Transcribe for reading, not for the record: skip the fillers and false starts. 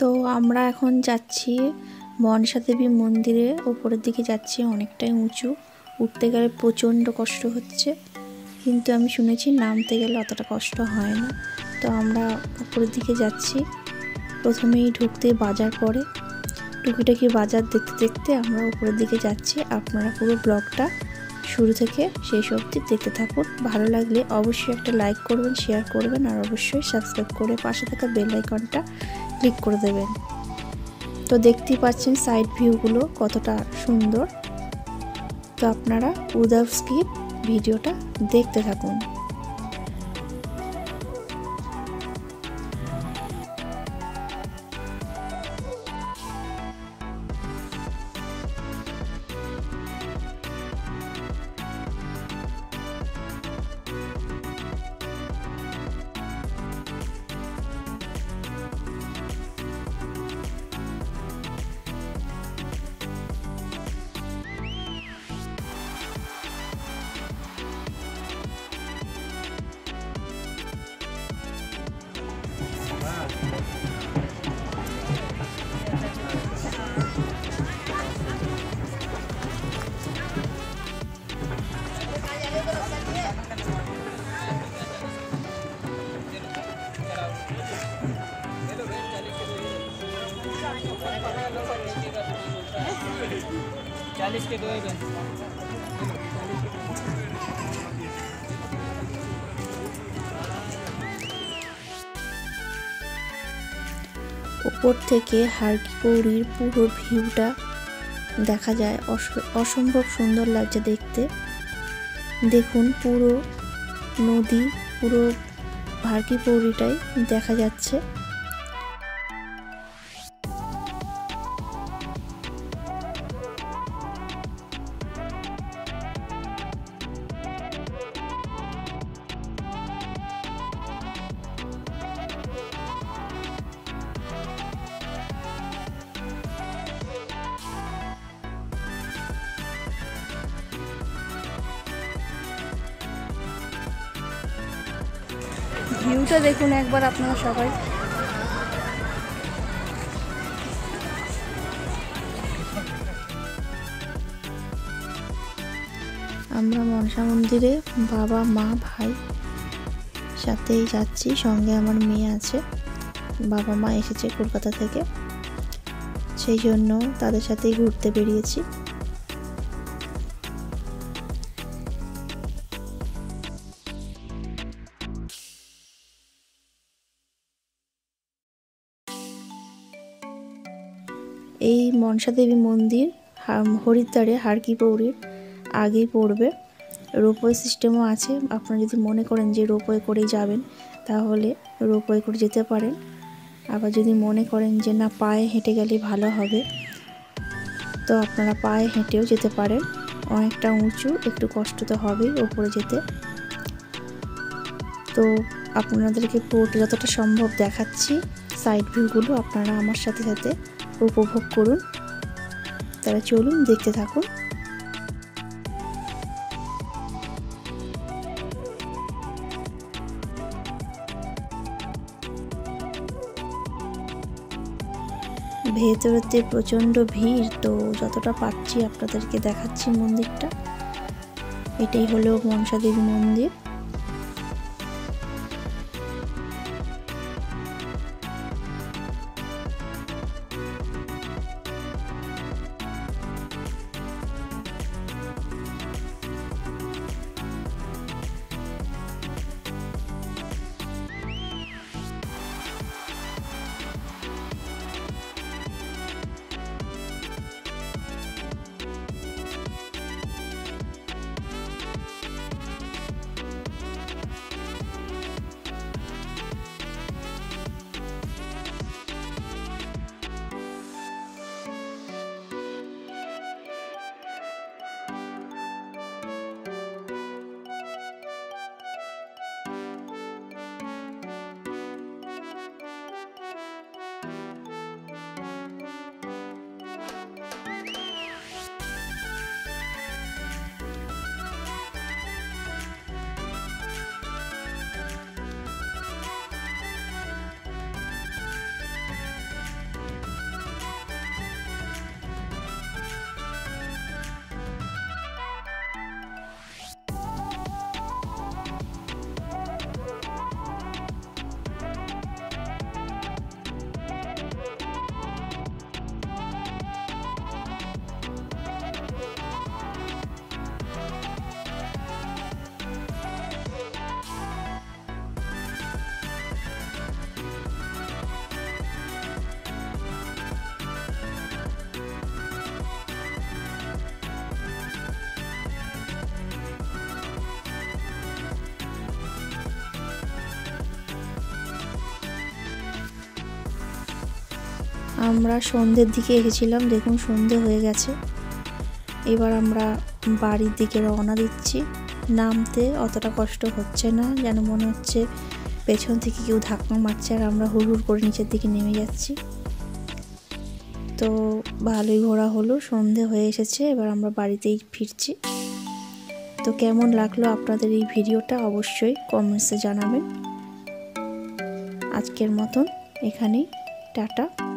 তো আমরা এখন যাচ্ছি মনসা দেবী মন্দিরে, উপরের দিকে যাচ্ছি, অনেকটাই উঁচু, উঠতে গেলে প্রচণ্ড কষ্ট হচ্ছে, কিন্তু আমি শুনেছি নামতে গেলে অতটা কষ্ট হয় না। তো আমরা উপরের দিকে যাচ্ছি, প্রথমেই ঢুকতে বাজার পড়ে, টুকিটাকি বাজার দেখতে দেখতে আমরা উপরের দিকে যাচ্ছি। আপনারা পুরো ব্লগটা শুরু থেকে শেষ অবধি দেখতে থাকুন। ভালো লাগলে অবশ্যই একটা লাইক করবেন, শেয়ার করবেন, আর অবশ্যই সাবস্ক্রাইব করে পাশে থাকা বেল আইকনটা ক্লিক করে দেবেন। তো দেখতেই পাচ্ছেন সাইড ভিউগুলো কতটা সুন্দর। তো আপনারা উইদাউট স্কিপ ভিডিওটা দেখতে থাকুন। উপর থেকে হারকিপৌরির পুরো ভিউটা দেখা যায়, অসম্ভব সুন্দর লাগছে দেখতে। দেখুন পুরো নদী, পুরো হারকিপৌরিটাই দেখা যাচ্ছে। ভিউটা দেখুন একবার আপনারা সবাই। আমরা মনসা মন্দিরে বাবা, মা, ভাই সাথেই যাচ্ছি, সঙ্গে আমার মেয়ে আছে। বাবা মা এসেছে কলকাতা থেকে, সেই জন্য তাদের সাথেই ঘুরতে বেরিয়েছি। এই মনসা দেবী মন্দির হরিদ্বারে হারকিপৌরির আগেই পড়বে। রোপওয়ে সিস্টেমও আছে, আপনারা যদি মনে করেন যে রোপওয়ে করেই যাবেন তাহলে রোপওয়ে করে যেতে পারেন। আবার যদি মনে করেন যে না পায়ে হেঁটে গেলে ভালো হবে, তো আপনারা পায়ে হেঁটেও যেতে পারেন। অনেকটা উঁচু, একটু কষ্ট তো হবেই ওপরে যেতে। তো আপনাদেরকে পুরোটা যতটা সম্ভব দেখাচ্ছি, সাইড ভিউগুলো আপনারা আমার সাথে সাথে উপভোগ করুন। তারা চলুন দেখতে থাকুন। ভেতরেতে প্রচণ্ড ভিড়, তো যতটা পাচ্ছি আপনাদেরকে দেখাচ্ছি মন্দিরটা। এটাই হলো মনসা দেবী মন্দির। আমরা সন্ধ্যের দিকে এসেছিলাম, দেখুন সন্ধে হয়ে গেছে। এবার আমরা বাড়ির দিকে রওনা দিচ্ছি। নামতে অতটা কষ্ট হচ্ছে না, যেন মনে হচ্ছে পেছন থেকে কেউ ধাক্কা মারছে আর আমরা হুড় করে নিচের দিকে নেমে যাচ্ছি। তো ভালোই ঘোরা হলো, সন্ধে হয়ে এসেছে, এবার আমরা বাড়িতেই ফিরছি। তো কেমন লাগলো আপনাদের এই ভিডিওটা অবশ্যই কমেন্টসে জানাবেন। আজকের মতন এখানেই, টাটা।